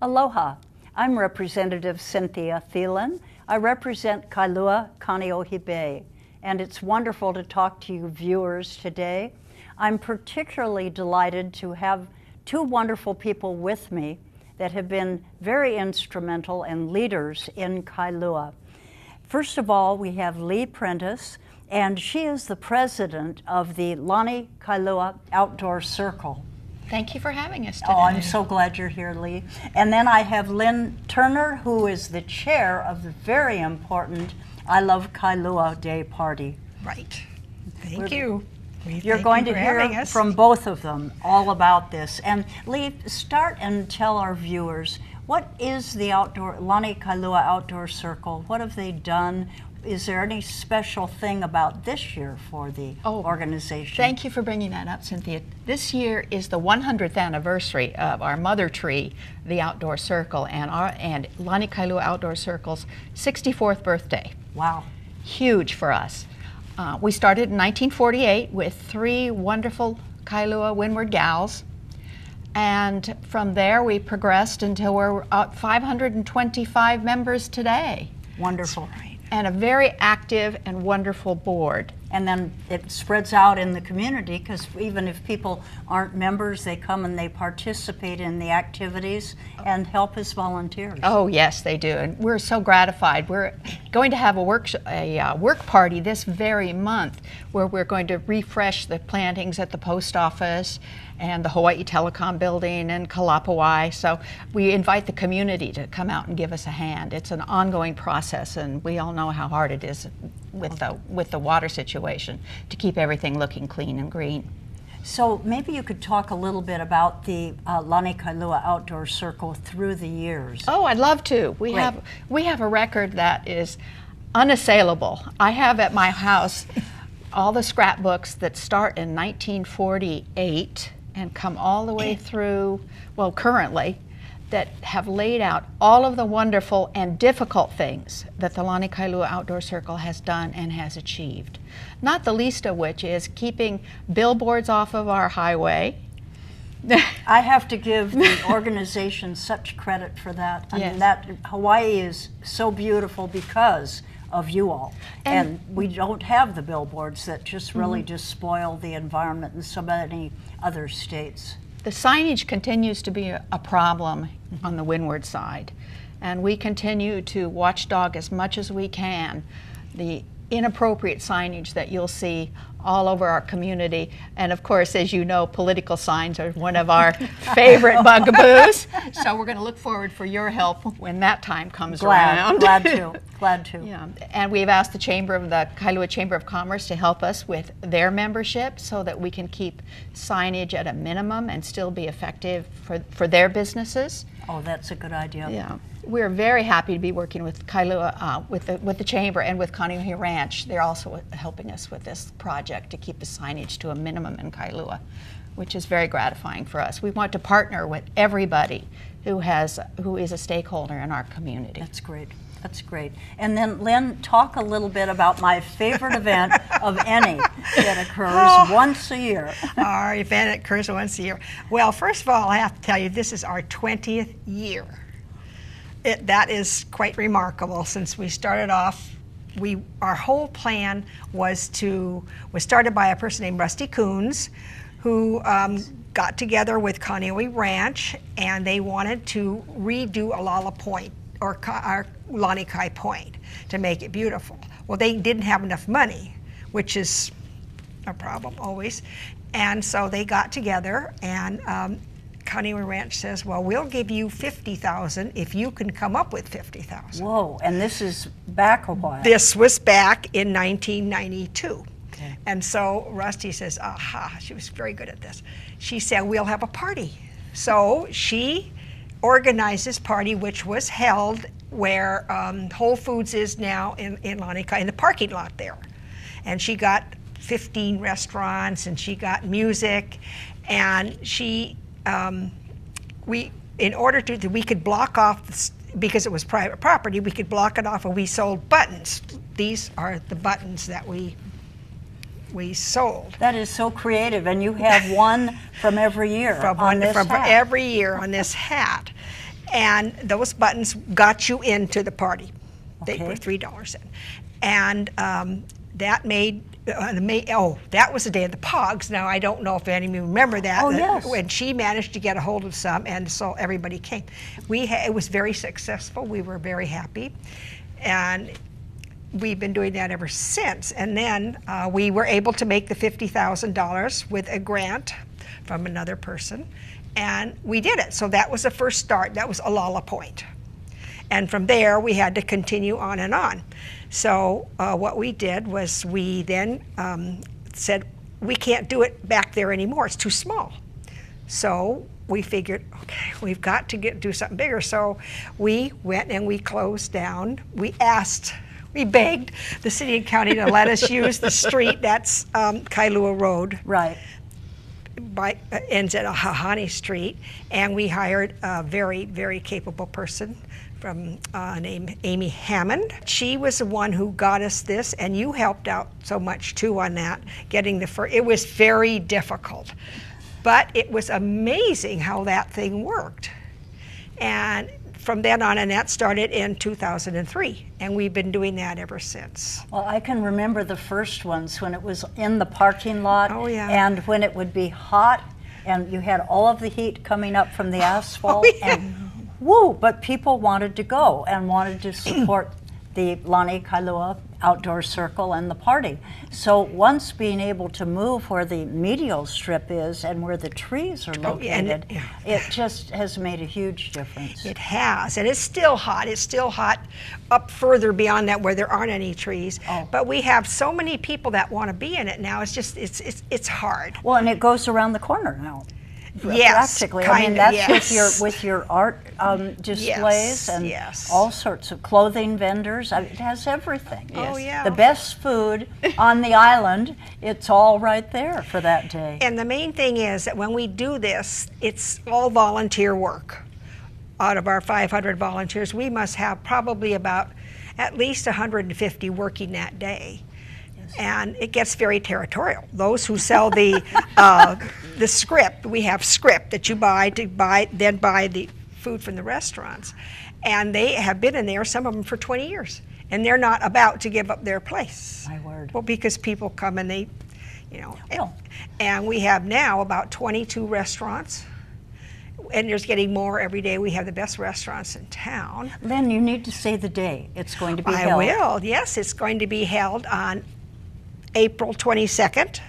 Aloha, I'm Representative Cynthia Thielen. I represent Kailua, Kaneohe Bay, and it's wonderful to talk to you viewers today. I'm particularly delighted to have two wonderful people with me that have been very instrumental and leaders in Kailua. First of all, we have Leigh Prentiss, and she is the president of the Lani-Kailua Outdoor Circle. Thank you for having us today. Oh, I'm so glad you're here, Leigh. And then I have Lynn Turner, who is the chair of the very important I Love Kailua Day Party. Right. Thank you. You're going to hear from both of them all about this. And Leigh, start and tell our viewers, what is the Lani-Kailua Outdoor Circle? What have they done? Is there any special thing about this year for the organization? Thank you for bringing that up, Cynthia. This year is the 100th anniversary of our mother tree, the Outdoor Circle, and Lani-Kailua Outdoor Circle's 64th birthday. Wow. Huge for us. We started in 1948 with 3 wonderful Kailua Windward gals, and from there we progressed until we're at 525 members today. Wonderful. Right. And a very active and wonderful board. And then it spreads out in the community, because even if people aren't members, they come and they participate in the activities and help as volunteers. Oh yes, they do, and we're so gratified. We're going to have a work party this very month where we're going to refresh the plantings at the post office and the Hawaii Telecom building and Kalapawai. So we invite the community to come out and give us a hand. It's an ongoing process, and we all know how hard it is with the water situation to keep everything looking clean and green. So maybe you could talk a little bit about the Lani-Kailua Outdoor Circle through the years. Oh, I'd love to. We have a record that is unassailable. I have at my house all the scrapbooks that start in 1948 and come all the way through, well, currently, that have laid out all of the wonderful and difficult things that the Lani-Kailua Outdoor Circle has done and has achieved. Not the least of which is keeping billboards off of our highway. I have to give the organization such credit for that. I mean, that Hawaii is so beautiful because of you all. And we don't have the billboards that just really just spoil the environment in so many other states. The signage continues to be a problem on the windward side, and we continue to watchdog as much as we can the inappropriate signage that you'll see all over our community. And of course, as you know, political signs are one of our favorite bugaboos. So we're going to look forward for your help when that time comes around. Glad to. Yeah. And we've asked the Kailua Chamber of Commerce to help us with their membership so that we can keep signage at a minimum and still be effective for their businesses. Oh, that's a good idea. Yeah. We're very happy to be working with Kailua, with the Chamber and with Kaneohe Ranch. They're also helping us with this project to keep the signage to a minimum in Kailua, which is very gratifying for us. We want to partner with everybody who is a stakeholder in our community. That's great. That's great. And then, Lynn, talk a little bit about my favorite event of any that occurs once a year. Our event occurs once a year. Well, first of all, I have to tell you, this is our 20th year. That is quite remarkable. Since we started off, our whole plan was started by a person named Rusty Coons, who got together with Kaneohe Ranch, and they wanted to redo Alala Point, or our Lani-Kai Point, to make it beautiful. Well, they didn't have enough money, which is a problem always, and so they got together, and Kaneohe Ranch says, well, we'll give you $50,000 if you can come up with $50,000. Whoa, and this is back a while. This was back in 1992. Okay. And so Rusty says, aha, she was very good at this. She said, we'll have a party. So she organized this party, which was held where Whole Foods is now in Lani-Kai, in the parking lot there. And she got 15 restaurants, and she got music, and she we could block off, because it was private property, we could block it off, and we sold buttons. These are the buttons that we sold. That is so creative, and you have one from every year from every year on this hat. And those buttons got you into the party. They Okay. were $3 in. And that made, that was the day of the Pogs. Now, I don't know if any of you remember that. Oh, yes. When she managed to get a hold of some, and so everybody came. It was very successful. We were very happy. And we've been doing that ever since. And then we were able to make the $50,000 with a grant from another person. And we did it. So that was the first start. That was Alala Point. And from there, we had to continue on and on. So what we did was we then said, we can't do it back there anymore. It's too small. So we figured, okay, we've got to do something bigger. So we went and we closed down. We begged the city and county to let us use the street. That's Kailua Road. Right. Ends at Hahani Street. And we hired a very, very capable person from named Amy Hammond. She was the one who got us this, and you helped out so much too on that, getting it was very difficult. But it was amazing how that thing worked. And from then on, and that started in 2003, and we've been doing that ever since. Well, I can remember the first ones when it was in the parking lot. Oh, yeah. And when it would be hot, and you had all of the heat coming up from the asphalt. Oh, yeah. And woo, but people wanted to go and wanted to support the Lani-Kailua outdoor circle and the party. So once being able to move where the medial strip is and where the trees are located, it just has made a huge difference. It has, and it's still hot. It's still hot up further beyond that where there aren't any trees. Oh. But we have so many people that want to be in it now. It's just, it's hard. Well, and it goes around the corner now. Yes, practically. I kind mean, of, that's yes. with your art displays and yes. all sorts of clothing vendors. I mean, it has everything. Oh, yeah. The best food on the island, it's all right there for that day. And the main thing is that when we do this, it's all volunteer work. Out of our 500 volunteers, we must have probably about at least 150 working that day. And it gets very territorial. Those who sell the script, we have script that you buy then buy the food from the restaurants. And they have been in there, some of them for 20 years. And they're not about to give up their place. My word. Well, because people come and they, Well. and we have now about 22 restaurants. And there's getting more every day. We have the best restaurants in town. Lynn, you need to say the day it's going to be held. I will, yes. It's going to be held on April 22nd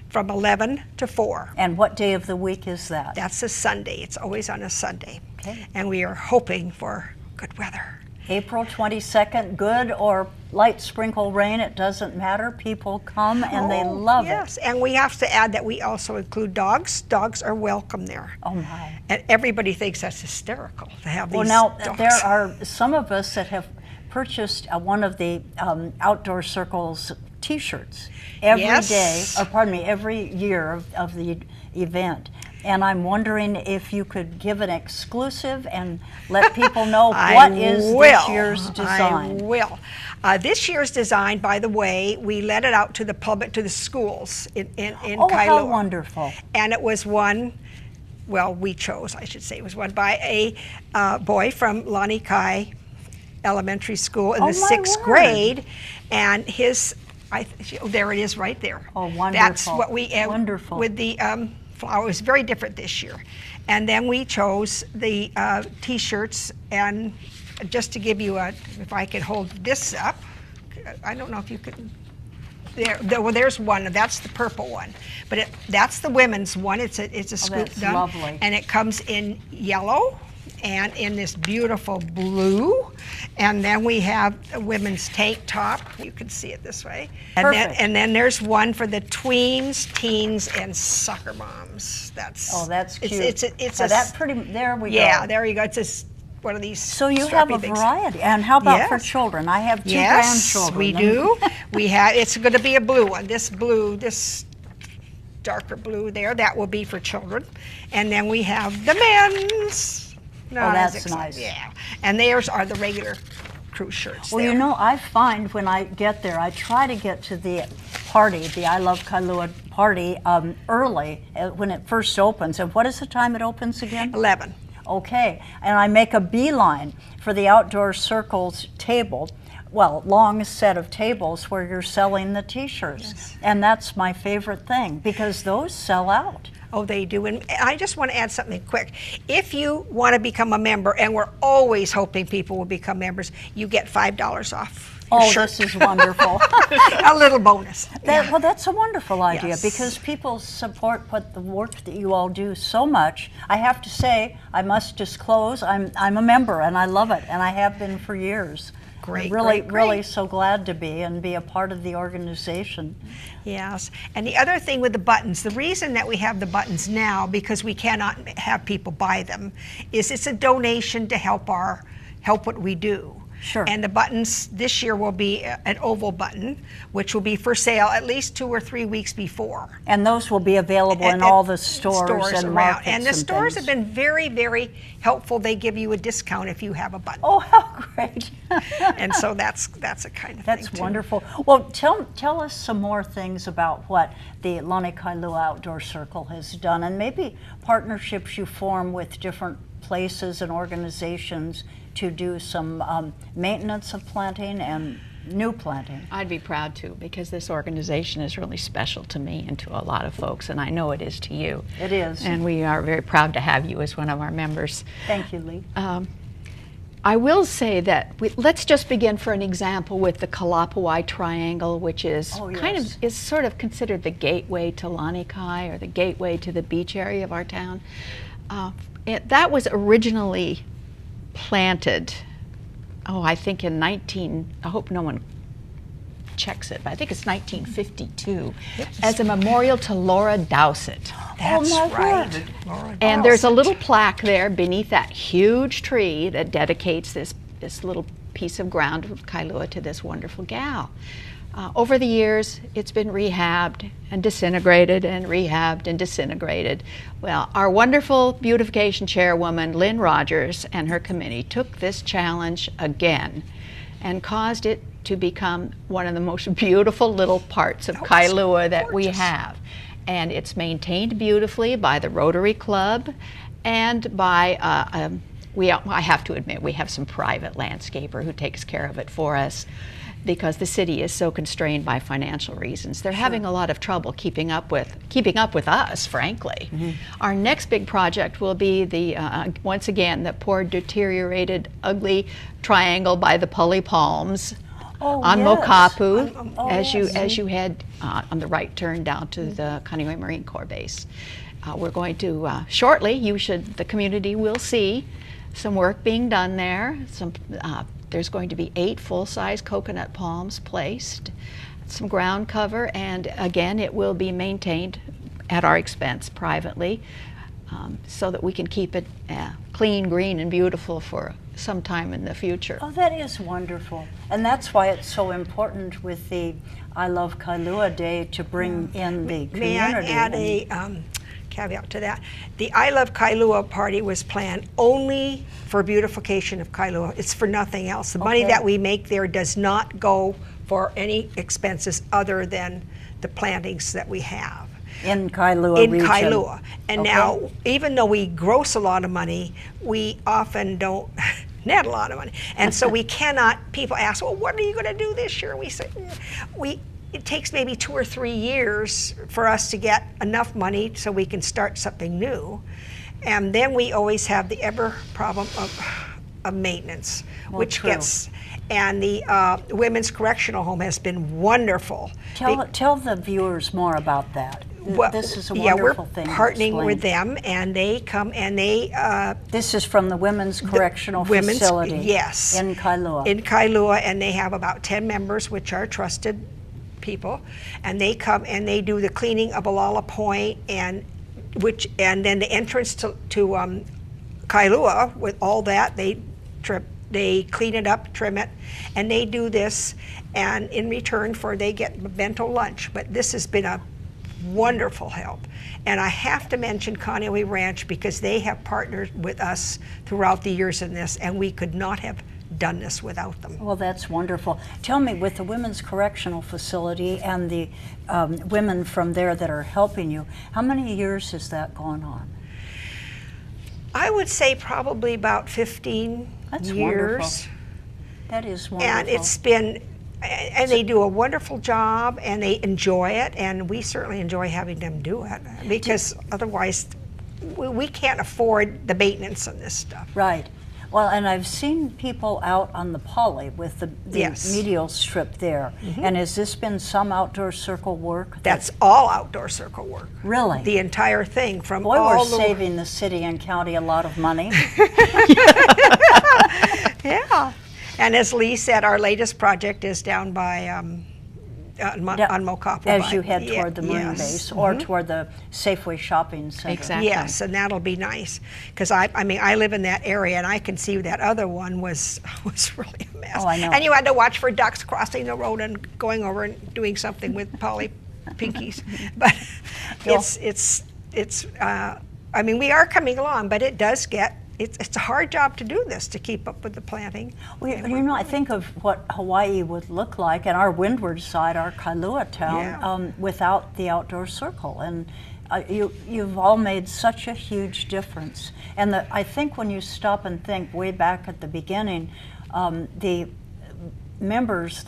from 11 to 4. And what day of the week is that? That's a Sunday. It's always on a Sunday. Okay. And we are hoping for good weather. April 22nd, good or light sprinkle rain, it doesn't matter. People come and they love it. Yes, and we have to add that we also include dogs. Dogs are welcome there. Oh my. And everybody thinks that's hysterical to have these Well, now dogs. there are some of us that have purchased one of the Outdoor Circle's T-shirts every day, or pardon me, every year of the event. And I'm wondering if you could give an exclusive and let people know what is this year's design. I will. This year's design, by the way, we let it out to the public, to the schools in Oh, Kailua. how wonderful. And it was won, well, we chose, I should say, it was won by a boy from Lani-Kai Elementary School in the 6th grade. And his, there it is right there. Oh, wonderful. That's what we, wonderful. With the flower, it was very different this year. And then we chose the T-shirts, and just to give you if I could hold this up, I don't know if you could, well, there's one, that's the purple one. But that's the women's one, it's a scoop that's done. lovely. And it comes in yellow and in this beautiful blue. And then we have a women's tank top. You can see it this way. Perfect. And then there's one for the tweens, teens, and soccer moms. That's cute. It's now that pretty. There we go. Yeah, there you go. It's one of these. So you have a variety. And how about for children? I have two grandchildren. We do. We have. It's going to be a blue one. This darker blue there. That will be for children. And then we have the men's. Oh, that's nice. Yeah, and theirs are the regular cruise shirts. Well, you know, I find when I get there, I try to get to the party, the I Love Kailua party, early when it first opens. And what is the time it opens again? 11. Okay, and I make a beeline for the Outdoor Circles table, well, long set of tables where you're selling the t-shirts. Yes. And that's my favorite thing because those sell out. Oh, they do. And I just want to add something quick. If you want to become a member, and we're always hoping people will become members, you get $5 off. Oh, shirt. this is wonderful. A little bonus. Yeah. Well, that's a wonderful idea Yes. because people support what the work that you all do so much. I have to say, I must disclose, I'm a member and I love it, and I have been for years. Great, I'm really, great, great. really so glad to be and be a part of the organization. Yes, and the other thing with the buttons, the reason that we have the buttons now, because we cannot have people buy them, is it's a donation to help what we do. Sure. And the buttons this year will be an oval button, which will be for sale at least 2 or 3 weeks before. And those will be available in all the stores and around. markets And the stores things. have been very, very helpful. They give you a discount if you have a button. Oh, how great. And so that's a kind of That's thing too. wonderful. Well, tell us some more things about what the Lani-Kailua Outdoor Circle has done, and maybe partnerships you form with different places and organizations to do some maintenance of planting and new planting. I'd be proud to, because this organization is really special to me and to a lot of folks, and I know it is to you. It is. And we are very proud to have you as one of our members. Thank you, Leigh. I will say that let's just begin for an example with the Kalapawai Triangle, which is is sort of considered the gateway to Lani-Kai, or the gateway to the beach area of our town. That was originally planted, I think I hope no one checks it, but I think it's 1952, as a memorial to Laura Dowsett. That's my right. word. Laura And there's a Dowsett. little plaque there beneath that huge tree that dedicates this little piece of ground of Kailua to this wonderful gal. Over the years, it's been rehabbed and disintegrated and rehabbed and disintegrated. Well, our wonderful beautification chairwoman, Lynn Rogers, and her committee took this challenge again and caused it to become one of the most beautiful little parts of Kailua that we have. And it's maintained beautifully by the Rotary Club and by, I have to admit, we have some private landscaper who takes care of it for us, because the city is so constrained by financial reasons. They're having a lot of trouble keeping up with us, frankly. Mm-hmm. Our next big project will be once again, the poor, deteriorated, ugly triangle by the Pully Palms on Mokapu, as you head on the right turn down to the Kaneohe Marine Corps base. We're going to shortly. The community will see some work being done there. There's going to be 8 full-size coconut palms placed, some ground cover, and again, it will be maintained at our expense privately, so that we can keep it clean, green, and beautiful for some time in the future. Oh, that is wonderful. And that's why it's so important with the I Love Kailua Day to bring in the community. May I add a caveat to that? The I Love Kailua party was planned only for beautification of Kailua. It's for nothing else. The money that we make there does not go for any expenses other than the plantings that we have. In Kailua In region. Kailua. And now, even though we gross a lot of money, we often don't net a lot of money. And so we cannot, people ask, well, what are you going to do this year? We say, it takes maybe 2 or 3 years for us to get enough money so we can start something new. And then we always have the ever problem of maintenance, which gets, and the Women's Correctional Home has been wonderful. Tell the viewers more about that. Well, this is a wonderful thing. Yeah, we're partnering with them, and they come and they. This is from the Women's Correctional Facility. Yes. In Kailua. In Kailua, and they have about 10 members, which are trusted people, and they come and they do the cleaning of Alala Point, and then the entrance to Kailua with all that they clean it up, trim it, and they do this, and in return they get bento lunch. But this has been a wonderful help. And I have to mention Kaneohe Ranch, because they have partnered with us throughout the years in this, and we could not have done this without them. Well, that's wonderful. Tell me, with the Women's Correctional Facility and the women from there that are helping you, how many years has that gone on? I would say probably about 15 That's years. wonderful. That is wonderful. And it's been, and they do a wonderful job, and they enjoy it, and we certainly enjoy having them do it, because otherwise we can't afford the maintenance on this stuff. Right. Well, and I've seen people out on the Poly with the Yes. medial strip there. And has this been some outdoor circle work? That's all outdoor circle work. Really? The entire thing from Boy, all we're saving the city and county a lot of money. Yeah. And as Leigh said, our latest project is down by on Mokapa. As you head toward the Marine yes. Base or toward the Safeway Shopping Center. Exactly. Yes, and that'll be nice, because I mean, I live in that area, and I can see that other one was really a mess. Oh, I know. And you had to watch for ducks crossing the road and going over and doing something with Polly Pinkies. But it's I mean, we are coming along, but it does get, it's a hard job to do this, to keep up with the planting. You know, I think of what Hawaii would look like, and our windward side, our Kailua town, without the outdoor circle. And you've all made such a huge difference. And I think when you stop and think way back at the beginning, the members,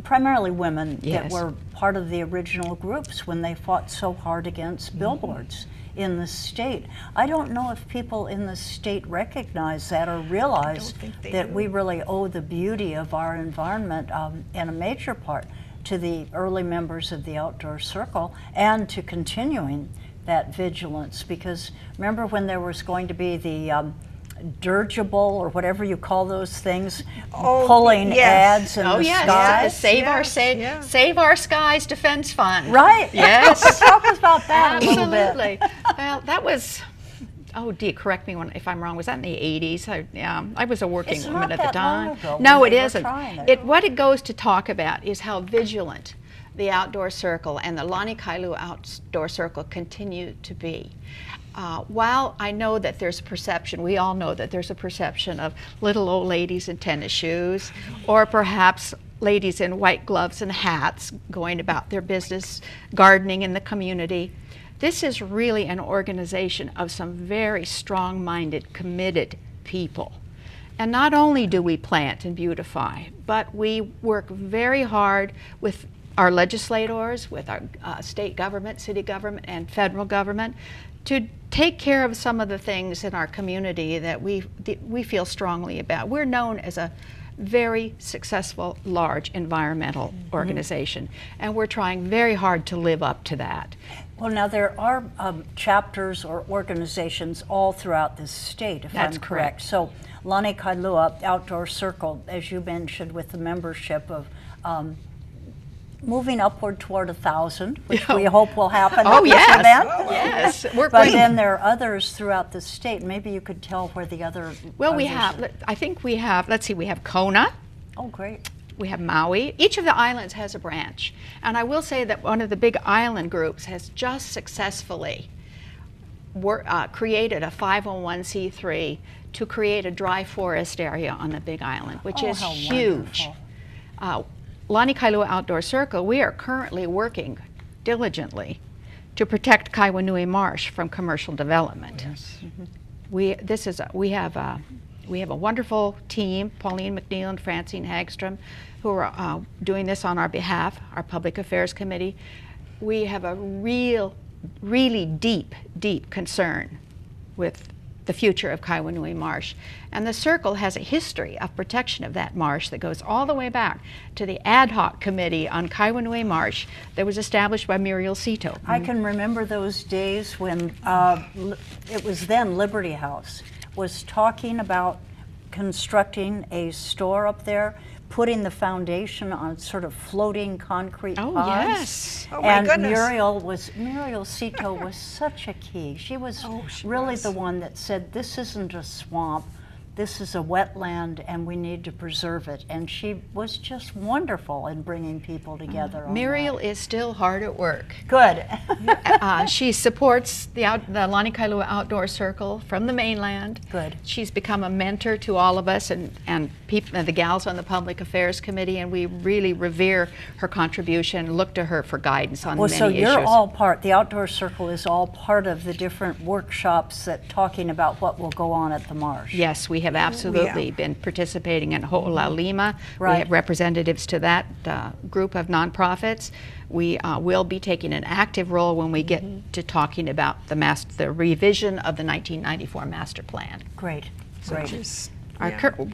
primarily women, that were part of the original groups when they fought so hard against billboards in the state. I don't know if people in the state recognize that or realize that we really owe the beauty of our environment in a major part to the early members of the outdoor circle and to continuing that vigilance. Because remember when there was going to be the dirigible or whatever you call those things, pulling ads in the skies. Save Our Skies Defense Fund. Right. Yes. Talk about that a little bit. Absolutely. Well, that was, correct me if I'm wrong, was that in the 80s? I was a working woman at the time. No, it isn't. What it goes to talk about is how vigilant the outdoor circle and the Lani-Kailua outdoor circle continue to be. While I know that there's a perception, we all know that there's a perception of little old ladies in tennis shoes, or perhaps ladies in white gloves and hats going about their business, gardening in the community. This is really an organization of some very strong-minded, committed people. And not only do we plant and beautify, but we work very hard with our legislators, with our state government, city government, and federal government to take care of some of the things in our community that we feel strongly about. We're known as a very successful, large environmental organization, and we're trying very hard to live up to that. Well, now there are chapters or organizations all throughout the state, if I'm correct. So Lani-Kailua Outdoor Circle, as you mentioned, with the membership of moving upward toward 1,000, which we hope will happen at this event. Yes. But then there are others throughout the state. Maybe you could tell where the other. Well, we have. I think we have. Let's see. We have Kona. Oh, great. We have Maui. Each of the islands has a branch, and I will say that one of the big island groups has just successfully created a 501c3 to create a dry forest area on the Big Island, which is huge. Lani-Kailua Outdoor Circle, we are currently working diligently to protect Kaiwanui Marsh from commercial development. Yes. We have a wonderful team, Pauline McNeil and Francine Hagstrom, who are doing this on our behalf, our Public Affairs Committee. We have a really deep concern with the future of Kaiwanui Marsh. And the Circle has a history of protection of that marsh that goes all the way back to the ad hoc committee on Kaiwanui Marsh that was established by Muriel Cito. I can remember those days when it was then Liberty House was talking about constructing a store up there, putting the foundation on sort of floating concrete pods. Yes. Oh my goodness. Muriel Cito was such a key. She was really the one that said, this isn't a swamp, this is a wetland and we need to preserve it. And she was just wonderful in bringing people together. Muriel is still hard at work. Good. She supports the Lani-Kailua Outdoor Circle from the mainland. Good. She's become a mentor to all of us and people, the gals on the Public Affairs Committee, and we really revere her contribution, look to her for guidance on many issues. So you're all part, the Outdoor Circle is all part of the different workshops that talking about what will go on at the marsh. Yes, we have absolutely been participating in Ho'ola'olima. Right. We have representatives to that group of nonprofits. We will be taking an active role when we get to talking about the revision of the 1994 master plan. Great, great.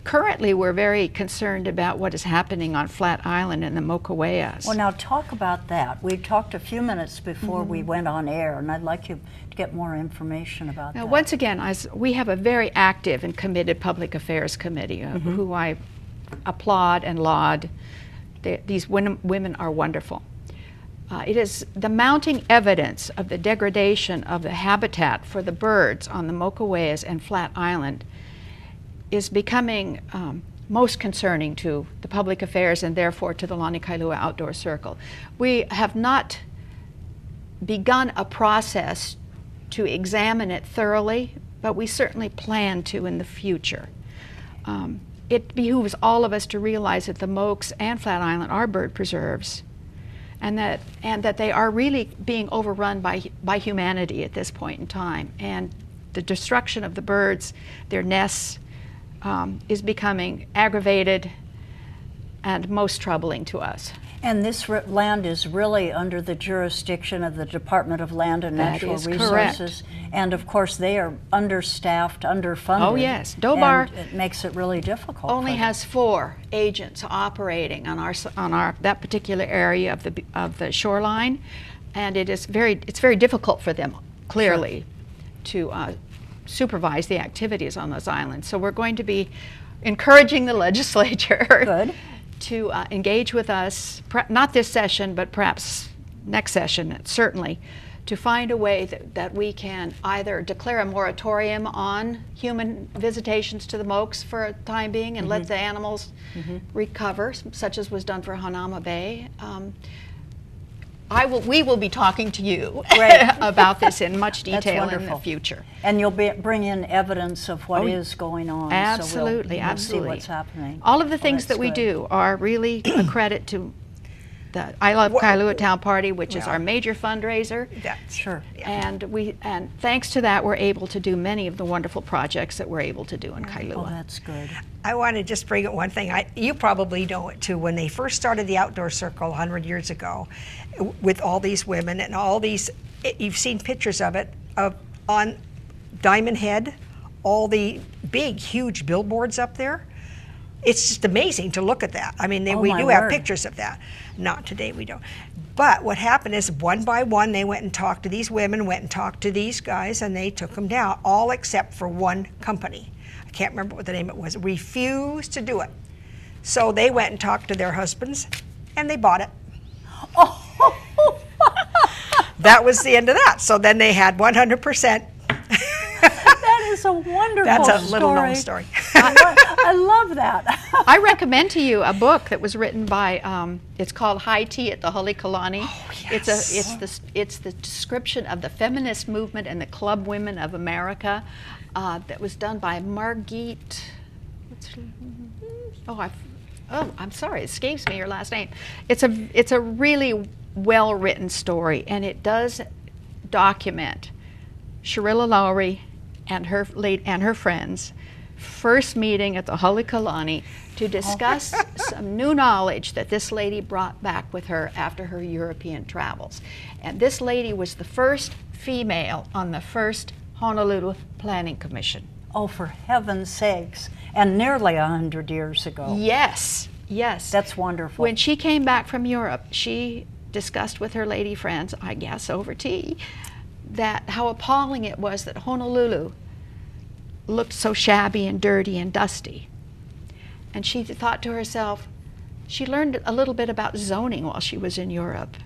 Currently, we're very concerned about what is happening on Flat Island and the Mokoweas. Well, now talk about that. We talked a few minutes before we went on air, and I'd like you to get more information about that. Once again, we have a very active and committed Public Affairs Committee who I applaud and laud. These women are wonderful. It is the mounting evidence of the degradation of the habitat for the birds on the Mokoweas and Flat Island is becoming most concerning to the Public Affairs and therefore to the Lani-Kailua Outdoor Circle. We have not begun a process to examine it thoroughly, but we certainly plan to in the future. It behooves all of us to realize that the Mokes and Flat Island are bird preserves, and that they are really being overrun by humanity at this point in time. And the destruction of the birds, their nests, is becoming aggravated and most troubling to us. And this land is really under the jurisdiction of the Department of Land and Natural Resources. Correct. And of course they are understaffed, underfunded. Oh yes, DOBAR and it makes it really difficult. Only has 4 agents operating on that particular area of the shoreline, and it's very difficult for them clearly to supervise the activities on those islands. So we're going to be encouraging the legislature to engage with us, not this session, but perhaps next session, certainly, to find a way that we can either declare a moratorium on human visitations to the Mokes for a time being and let the animals recover, such as was done for Hanauma Bay. We will be talking to you about this in much detail in the future. And you'll bring in evidence of what is going on. Absolutely, so we'll absolutely. see what's happening. All of the things that we do are really a credit to the I Love Kailua Town Party, which is our major fundraiser. Sure. And thanks to that, we're able to do many of the wonderful projects that we're able to do in Kailua. Oh, that's good. I want to just bring up one thing. You probably know it too. When they first started the Outdoor Circle 100 years ago, with all these women and all these, you've seen pictures of it on Diamond Head, all the big, huge billboards up there. It's just amazing to look at that. I mean, we do have pictures of that. Not today, we don't. But what happened is, one by one, they went and talked to these women, went and talked to these guys, and they took them down, all except for one company. I can't remember what the name it was. Refused to do it. So they went and talked to their husbands, and they bought it. Oh. That was the end of that. So then they had 100%. That is a wonderful story. That's a little known story. I love that. I recommend to you a book that was written by, it's called High Tea at the Halekulani. Oh, yes. It's the description of the feminist movement and the club women of America that was done by Margit. I'm sorry, it escapes me your last name. It's a really well-written story, and it does document Sharilla Lowry and her friends' first meeting at the Halekulani to discuss some new knowledge that this lady brought back with her after her European travels. And this lady was the first female on the first Honolulu Planning Commission. Oh, for heaven's sakes. And nearly 100 years ago. Yes, yes. That's wonderful. When she came back from Europe, she discussed with her lady friends, I guess over tea, that how appalling it was that Honolulu looked so shabby and dirty and dusty. And she thought to herself, she learned a little bit about zoning while she was in Europe,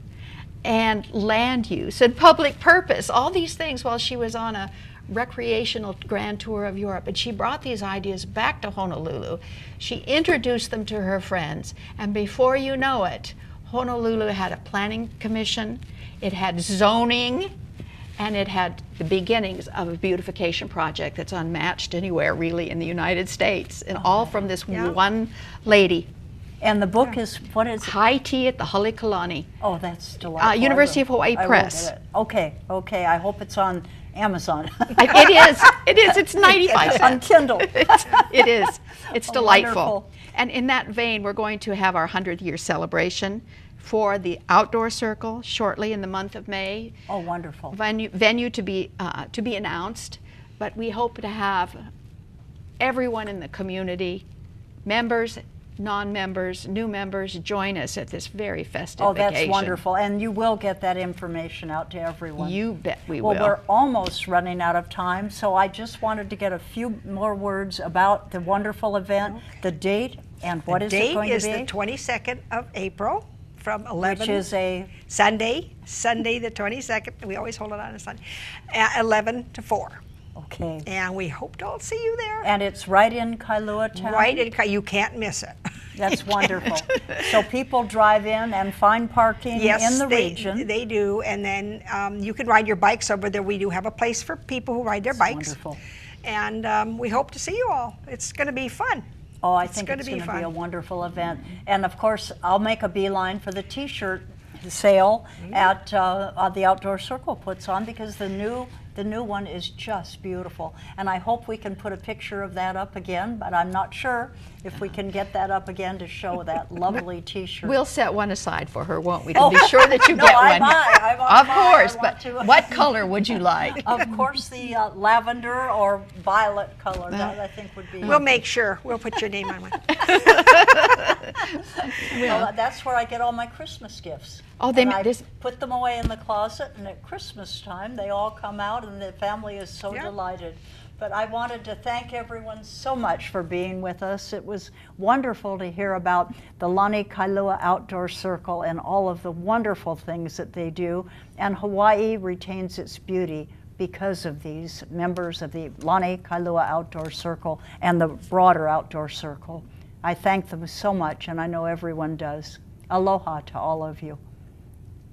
and land use and public purpose, all these things while she was on a recreational grand tour of Europe. And she brought these ideas back to Honolulu. She introduced them to her friends. And before you know it, Honolulu had a planning commission, it had zoning, and it had the beginnings of a beautification project that's unmatched anywhere really in the United States, and all from this one lady. And the book is, what is it? High Tea at the Halekulani. Oh, that's delightful. University of Hawaii I will Press. get it. Okay, okay. I hope it's on Amazon. It is. It's 95 cents. On Kindle. It is. It's delightful. Wonderful. And in that vein, we're going to have our 100-year celebration for the Outdoor Circle shortly in the month of May. Oh, wonderful. Venue to be announced, but we hope to have everyone in the community, members, non-members, new members, join us at this very festive vacation. That's wonderful. And you will get that information out to everyone. You bet we will. Well, we're almost running out of time, so I just wanted to get a few more words about the wonderful event, the date, and what is it going to be? The date is the 22nd of April from 11. Which is a Sunday the 22nd. We always hold it on a Sunday. 11 to 4. Okay. And we hope to all see you there. And it's right in Kailua town? Right in you can't miss it. That's wonderful. So people drive in and find parking in the region. They do, and then you can ride your bikes over there. We do have a place for people who ride their bikes. Wonderful. And we hope to see you all. It's going to be fun. Oh, I think it's going to be a wonderful event. And of course, I'll make a beeline for the T-shirt sale at the Outdoor Circle puts on, because the new one is just beautiful. And I hope we can put a picture of that up again, but I'm not sure if we can get that up again to show that lovely T-shirt. We'll set one aside for her, won't we? To be sure that you No, get I'm one. I'm Of mine. course, but what color would you like? Of course, the lavender or violet color, that I think would be. We'll make sure. We'll put your name on one. Well, that's where I get all my Christmas gifts. Oh, I put them away in the closet, and at Christmas time, they all come out, and the family is so delighted. But I wanted to thank everyone so much for being with us. It was wonderful to hear about the Lani-Kailua Outdoor Circle and all of the wonderful things that they do. And Hawaii retains its beauty because of these members of the Lani-Kailua Outdoor Circle and the broader Outdoor Circle. I thank them so much, and I know everyone does. Aloha to all of you.